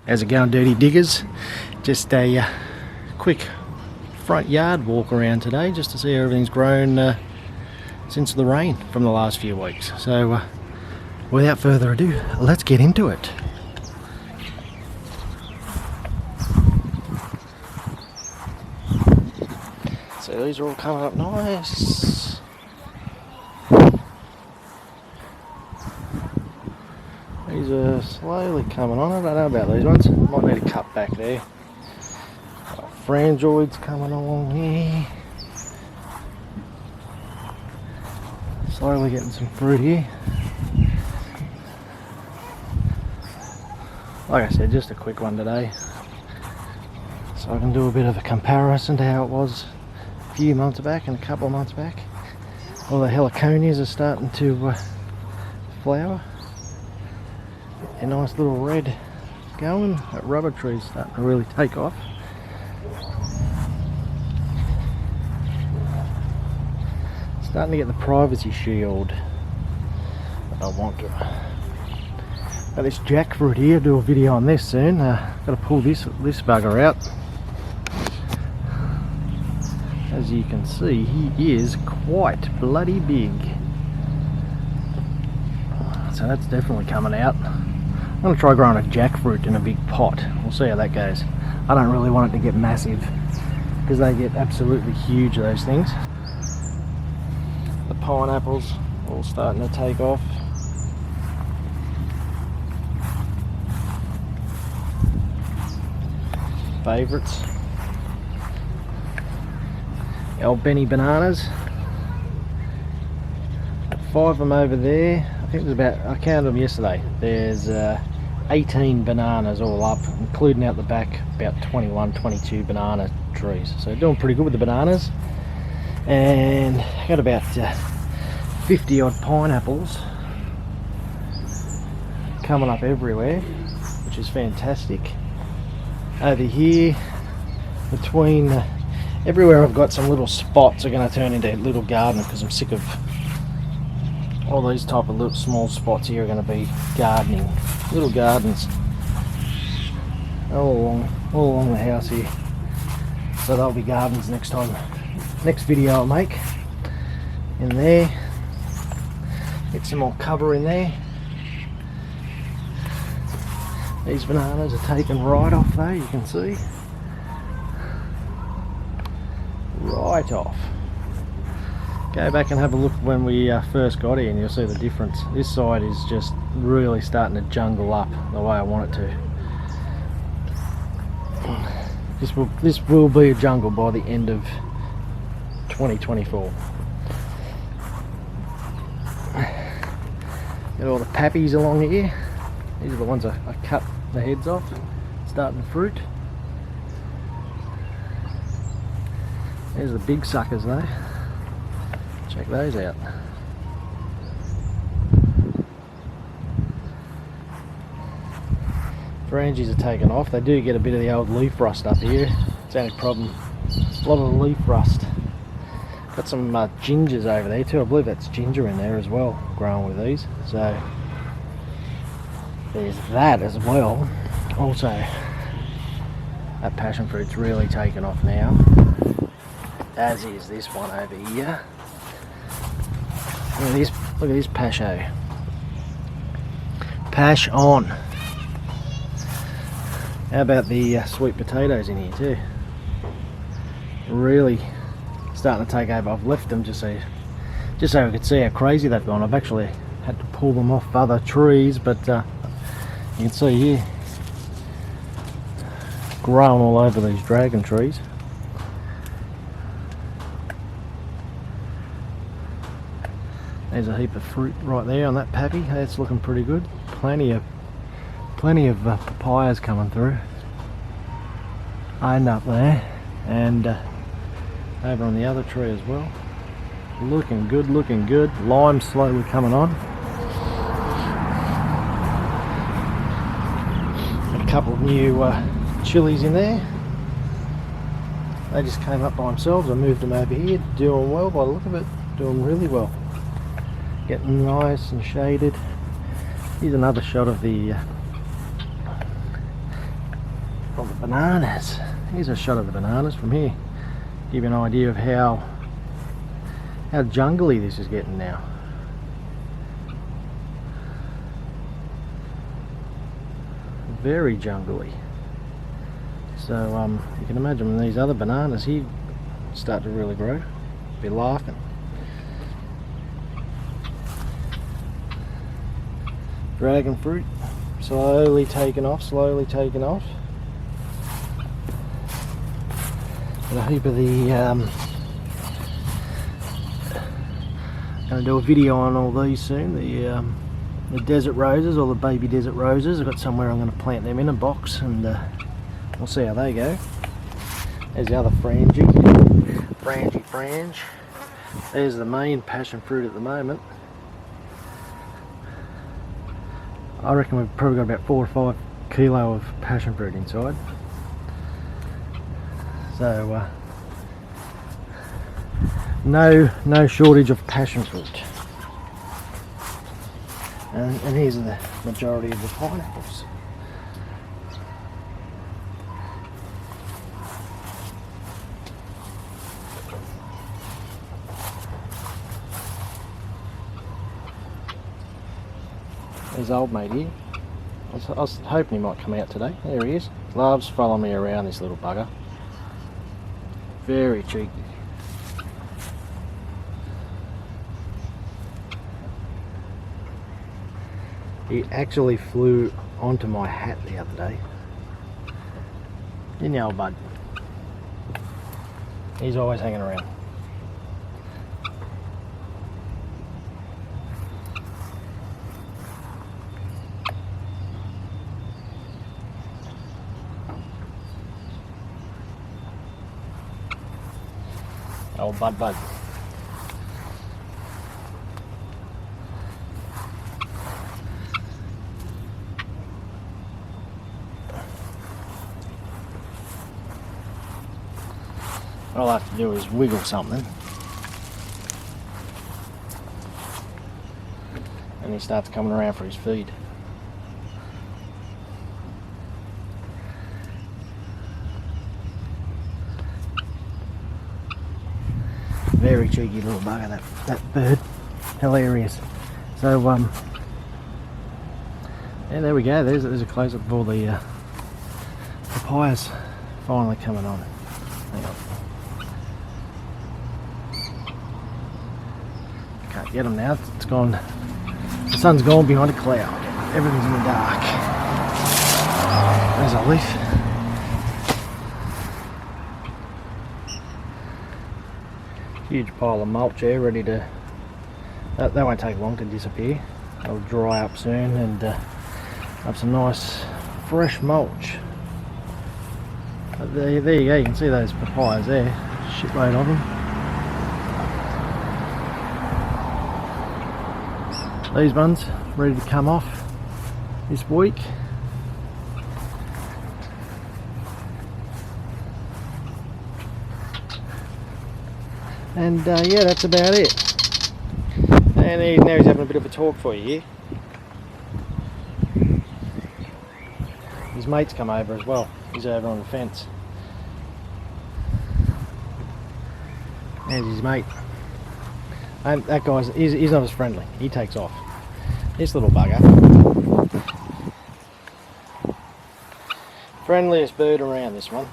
How's it going, dirty diggers? Just a quick front yard walk around today just to see how everything's grown since the rain from the last few weeks. So without further ado, let's get into it. So these are all coming up nice. These are slowly coming on. I don't know about these ones. Might need to cut back there. Frangoids coming along here. Slowly getting some fruit here. Like I said, just a quick one today. So I can do a bit of a comparison to how it was a few months back and a couple of months back. All the heliconias are starting to flower. A nice little red going. That rubber tree's starting to really take off. Starting to get the privacy shield that I want to. Got this jackfruit here. Do a video on this soon. Got to pull this bugger out. As you can see, he is quite bloody big. So that's definitely coming out. I'm going to try growing a jackfruit in a big pot. We'll see how that goes. I don't really want it to get massive because they get absolutely huge, those things. The pineapples all starting to take off. Favourites. Old Benny bananas. 5 of them over there. I think there's about, I counted them yesterday, there's 18 bananas all up, including out the back about 22 banana trees. So doing pretty good with the bananas. And I got about 50 odd pineapples coming up everywhere, which is fantastic. Over here, between everywhere I've got some little spots are going to turn into little gardens because I'm sick of all these type of little small spots here are going to be gardening, little gardens all along the house here. So they'll be gardens next video I'll make in there. Get some more cover in there. These bananas are taken right off though, you can see. Right off. Go back and have a look when we first got here and you'll see the difference. This side is just really starting to jungle up the way I want it to. This will be a jungle by the end of 2024. Got all the papayas along here. These are the ones I cut the heads off, starting to fruit. There's the big suckers though. Check those out. Frangies are taken off. They do get a bit of the old leaf rust up here. It's the only problem. A lot of leaf rust. Got some gingers over there too. I believe that's ginger in there as well, growing with these. So there's that as well. Also, that passion fruit's really taken off now. As is this one over here. Look at this pasho. Pash on. How about the sweet potatoes in here too? Really starting to take over. I've left them just so we could see how crazy they've gone. I've actually had to pull them off other trees, but you can see here, growing all over these dragon trees. There's a heap of fruit right there on that pappy. That's looking pretty good. Plenty of papayas coming through. And up there, and over on the other tree as well. Looking good, looking good. Lime slowly coming on. A couple of new chilies in there. They just came up by themselves. I moved them over here. Doing well by the look of it. Doing really well. Getting nice and shaded. Here's another shot of the of the bananas. Here's a shot of the bananas from here. Give you an idea of how jungly this is getting now. Very jungly. So you can imagine when these other bananas here start to really grow, be laughing. Dragon fruit, slowly taking off, slowly taking off. And a heap of the going to do a video on all these soon. The desert roses, or the baby desert roses. I've got somewhere I'm going to plant them in a box, and we'll see how they go. There's the other frangie. There's the main passion fruit at the moment. I reckon we've probably got about 4 or 5 kilo of passion fruit inside. So no shortage of passion fruit. And here's the majority of the pineapples. There's old mate here. I was hoping he might come out today. There he is. Loves following me around, this little bugger. Very cheeky. He actually flew onto my hat the other day. Didn't you, old bud? He's always hanging around. Old bud. What I'll have to do is wiggle something, and he starts coming around for his feed. Very cheeky little bugger, that bird. Hilarious. So yeah, there we go. There's a close up of all the papayas finally coming on. Hang on. Can't get them now. It's gone. The sun's gone behind a cloud. Everything's in the dark. There's a leaf. Huge pile of mulch there, ready to. That won't take long to disappear. It'll dry up soon, and have some nice fresh mulch. But there you go. You can see those papayas there. Shitload of them. These ones ready to come off this week. And yeah, that's about it. And now he's having a bit of a talk for you here. His mate's come over as well. He's over on the fence. There's his mate. And that guy's, he's not as friendly. He takes off. This little bugger. Friendliest bird around, this one.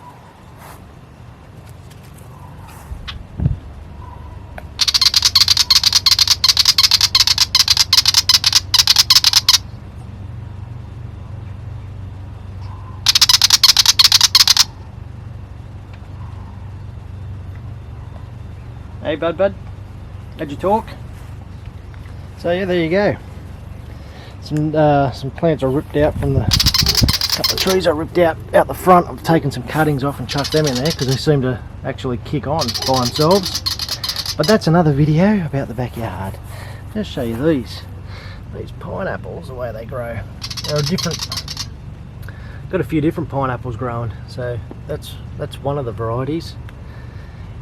Hey bud, how'd you talk? So yeah, there you go. Some plants are ripped out from the couple of trees I ripped out the front. I've taken some cuttings off and chucked them in there because they seem to actually kick on by themselves. But that's another video about the backyard. Just show you these pineapples, the way they grow. They're different. Got a few different pineapples growing, so that's one of the varieties.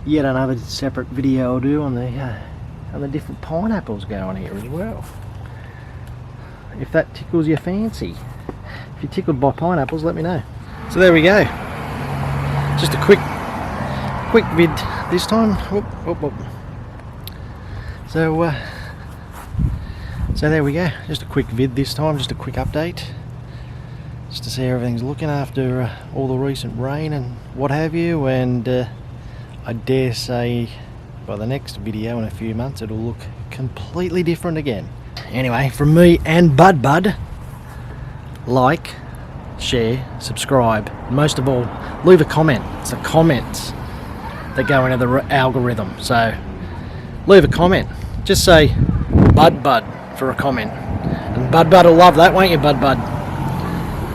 Yet another separate video I'll do on the different pineapples going here as well. If that tickles your fancy. If you're tickled by pineapples, let me know. So there we go. Just a quick vid this time. Whoop, whoop, whoop. So there we go. Just a quick vid this time. Just a quick update, just to see how everything's looking after all the recent rain and what have you. And I dare say by the next video in a few months it'll look completely different again. Anyway, from me and Bud, like, share, subscribe, and most of all, leave a comment. It's the comments that go into the algorithm. So leave a comment. Just say Bud for a comment, and Bud will love that, won't you, Bud?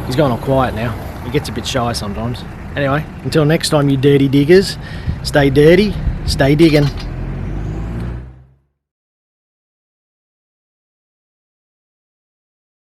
He's gone all quiet now. He gets a bit shy sometimes. Anyway, until next time, you dirty diggers, stay dirty, stay digging.